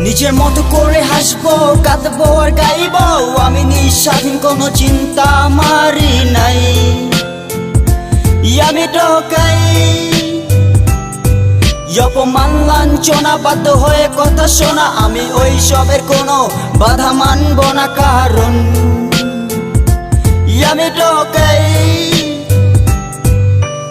নিজের মতো করে হাসবো, কাঁদবো আর গাইবো। আমি নিঃস্বাধীন কোনো চিন্তা আমারই নাই। আমি ঢোকাই অপমান লাঞ্ছনা, বাধ্য হয়ে কথা শোনা। আমি ওই সবের কোনো বাধা মানব না, কারণ আমি ঢোকাই।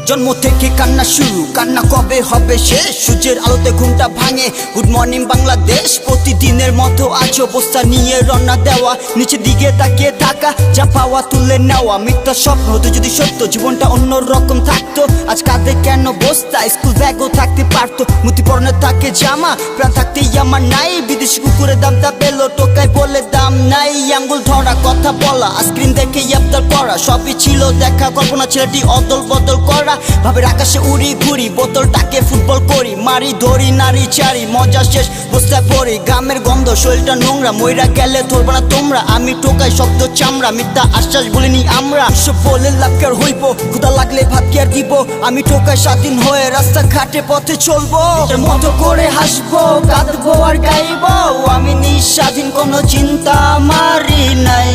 জন্ম থেকে কান্না শুরু, কান্না কবে হবে শেষ? সূর্যের আলোতে ঘুমটা ভাঙে, গুড মর্নিং বাংলাদেশ। প্রতিদিনের মতো আজ অবস্থা নিয়ে রওনা দেওয়া, নিচের দিকে তাকিয়ে থাকা, যা পাওয়া তুলে নেওয়া। মিথ্যা স্বপ্ন হতো যদি সত্য, জীবনটা অন্য রকম থাকতো। আজ কাঁধে কেন বস্তা, স্কুল ব্যাগও থাকতে পারতো। মুতি পরনে থাকে জামা, প্রাণ থাকতেই আমার নাই। বিদেশি কুকুরের দাম তা পেলো, টোকাই বলে দাম নাই। আঙ্গুল ধরা, কথা বলা, স্ক্রিন দেখে আবদার করা, সবই ছিল দেখা কল্পনা। ছেলেটি অদল বদল করা, ভাবের আকাশে উড়ি ঘুরি, বোতলটাকে ফুটবল করি, মারি ধরি নারী চারি, মজা শেষ বস্তায় পড়ি। গ্রামের গন্ধ, শরীরটা নোংরা, মইরা গেলে ধরবা না তোমরা। আমি টোকাই শব্দ চামড়া, মিথ্যা আশ্বাস বলিনি আমরা। সব বলে লাভ কি আর হইব, ক্ষুধা লাগলে ভাত কি আর দিব। আমি টোকাই স্বাধীন হয়ে রাস্তা ঘাটে পথে চলবো। নিজের মতো করে হাসবো, কাঁদবো আর গাইবো। আমি নিঃস্বাধীন কোনো চিন্তা আমারই নাই।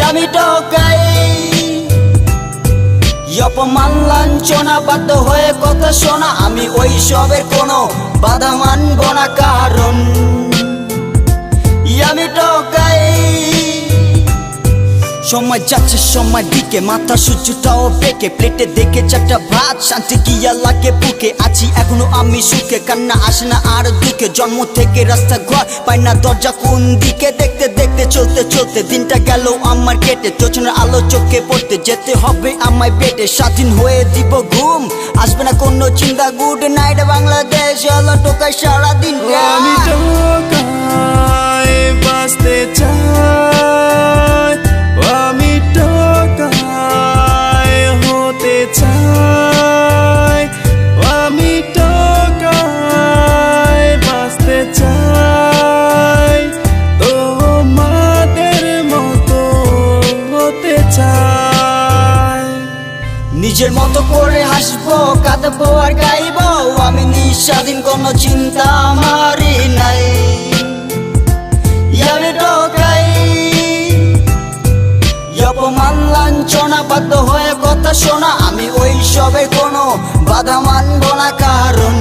আমি টোকাই অপমান লাঞ্ছনা, বাধ্য হয়ে কথা শোনা। আমি ওই সবের কোনো বাধা মানব না, কারণ আমি ঢোকাই। সময় যাচ্ছে সময় দিকে, মাথা সূর্যটাও বেঁকে, প্লেটে দেখে চারটা ভাত, শান্তি গিয়া লাগে বুকে। আছি এখনো আমি সুখে, কান্না আসে না আর দুঃখে। জন্ম থেকে রাস্তা ঘর পাই না, দরজা কোন দিকে। দেখতে দেখতে চলতে চলতে দিনটা গেল আমার কেটে। চোখের আলো চোখে পড়তে যেতে হবে আমায় বেটে। স্বাধীন হয়ে দিব ঘুম, আসবে না কোনো চিন্তা। গুড নাইট বাংলাদেশ, হলো টোকাই সারাদিন। আমি টোকাই বাঁচতে চাই, আমি টোকাই হতে চাই, আমি টোকাই বাঁচতে চাই, তোমাদের মতো হতে চাই। নিজের মতো করে হাসবো, কাঁদবো আর গাইবো। আমি নিঃস্বাধীন কোনো চিন্তা আমারই নাই। আমি ঢোকাই অপমান লাঞ্ছনা, বাধ্য হয়ে কথা শোনা। আমি ওই সবে কোনো বাধা মানব না, কারণ